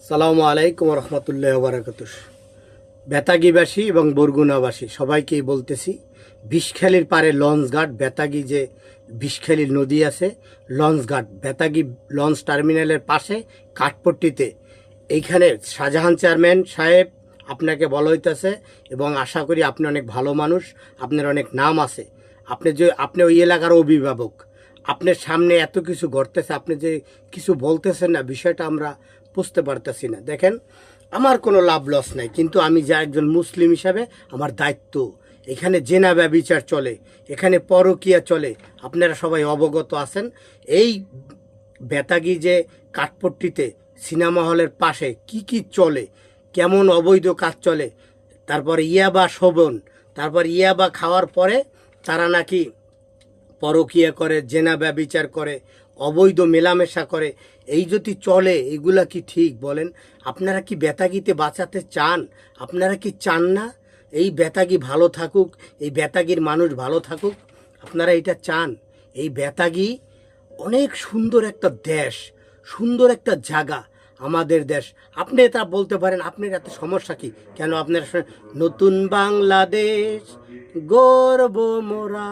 সালামু আলাইকুম রহমতুল্লাহ বারাকাতুহ। বেতাগিবাসী এবং বরগুনাবাসী সবাইকেই বলতেছি, বিষখালীর পারে লঞ্চঘাট বেতাগি যে বিষখালী নদী আছে, লঞ্চঘাট বেতাগি লঞ্চ টার্মিনালের পাশে কাঠপট্টিতে এইখানে শাহজাহান চেয়ারম্যান সাহেব আপনাকে বলা হইতেছে এবং আশা করি আপনি অনেক ভালো মানুষ, আপনার অনেক নাম আছে, আপনি ওই এলাকার অভিভাবক, আপনার সামনে এত কিছু ঘটতেছে, আপনি যে কিছু বলতেছেন না, বিষয়টা আমরা বুঝতে পারতেছি না। দেখেন, আমার কোনো লাভ লস নাই, কিন্তু আমি যা একজন মুসলিম হিসাবে আমার দায়িত্ব। এখানে জেনা ব্যভিচার চলে, এখানে পরকীয়া চলে, আপনারা সবাই অবগত আছেন। এই বেতাগি যে কাঠপট্টিতে সিনেমা হলের পাশে কি কি চলে, কেমন অবৈধ কাজ চলে, তারপরে ইয়াবা শোভন, তারপর ইয়াবা খাওয়ার পরে তারা নাকি পরকীয়া করে, জেনা ব্যভিচার করে, অবৈধ মেলামেশা করে, এই যদি চলে, এগুলা কি ঠিক বলেন? আপনারা কি বেতাগিতে বাঁচাতে চান? আপনারা কি চান না এই বেতাগি ভালো থাকুক, এই বেতাগির মানুষ ভালো থাকুক? আপনারা এটা চান? এই বেতাগি অনেক সুন্দর একটা দেশ, সুন্দর একটা জায়গা, আমাদের দেশ। আপনি এটা বলতে পারেন, আপনার এত সমস্যা কি? কেন আপনারা নতুন বাংলাদেশ গর্ব মোরা,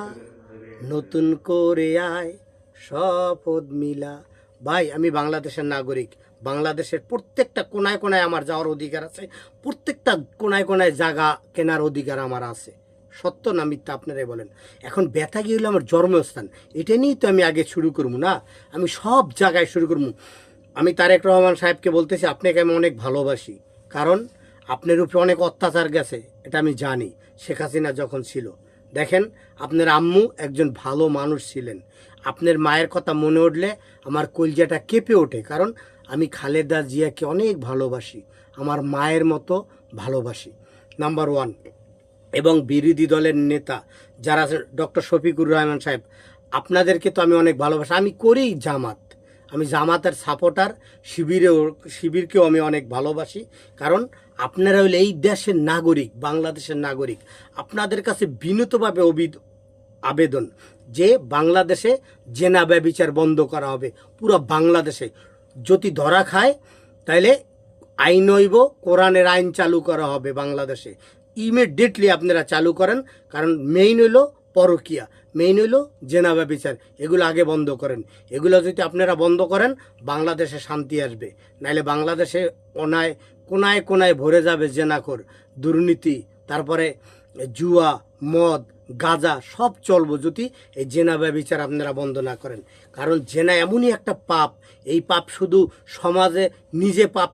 নতুন করে আয় শপথ মিলা। ভাই, আমি বাংলাদেশের নাগরিক, বাংলাদেশের প্রত্যেকটা কোনায় কোনায় আমার যাওয়ার অধিকার আছে, প্রত্যেকটা কোনায় কোনায় জায়গা কেনার অধিকার আমার আছে। সত্য না মিথ্যা আপনারাই বলেন। এখন বেতাগি হলো আমার জন্মস্থান, এটা নিয়েই তো আমি আগে শুরু করবো না, আমি সব জায়গায় শুরু করবো। আমি তারেক রহমান সাহেবকে বলতেছি, আপনাকে আমি অনেক ভালোবাসি, কারণ আপনার উপরে অনেক অত্যাচার গেছে, এটা আমি জানি, শেখ হাসিনা যখন ছিল। দেখেন, আপনার আম্মু একজন ভালো মানুষ ছিলেন, আপনার মায়ের কথা মনে উঠলে আমার কলজাটা কেঁপে ওঠে, কারণ আমি খালেদা জিয়াকে অনেক ভালোবাসি, আমার মায়ের মতো ভালোবাসি, নাম্বার ওয়ান। এবং বিরোধী দলের নেতা যারা আছেন, ডক্টর শফিকুর রহমান সাহেব, আপনাদেরকে তো আমি অনেক ভালোবাসি, আমি করি জামাত, আমি জামাতের সাপোর্টার, শিবিরকেও আমি অনেক ভালোবাসি, কারণ আপনারা হলে এই দেশের নাগরিক, বাংলাদেশের নাগরিক। আপনাদের কাছে বিনীতভাবে আবেদন যে বাংলাদেশে জেনা ব্যভিচার বন্ধ করা হবে, পুরো বাংলাদেশে। যদি ধরা খায় তাইলে আইন হইব, কোরআনের আইন চালু করা হবে বাংলাদেশে, ইমিডিয়েটলি আপনারা চালু করেন। কারণ মেইন হইল পরকীয়া, মেইন হইল জেনা ব্যভিচার, এগুলো আগে বন্ধ করেন। এগুলো যদি আপনারা বন্ধ করেন, বাংলাদেশে শান্তি আসবে, নাইলে বাংলাদেশে কোনায় কোনায় ভরে যাবে জেনাখোর, দুর্নীতি, তারপরে জুয়া, মদ, গাঁজা সব চলবো যদি এই জেনা ব্যভিচার আপনারা বন্ধ না করেন। কারণ জেনা এমনই একটা পাপ, এই পাপ শুধু সমাজে নিজে পাপ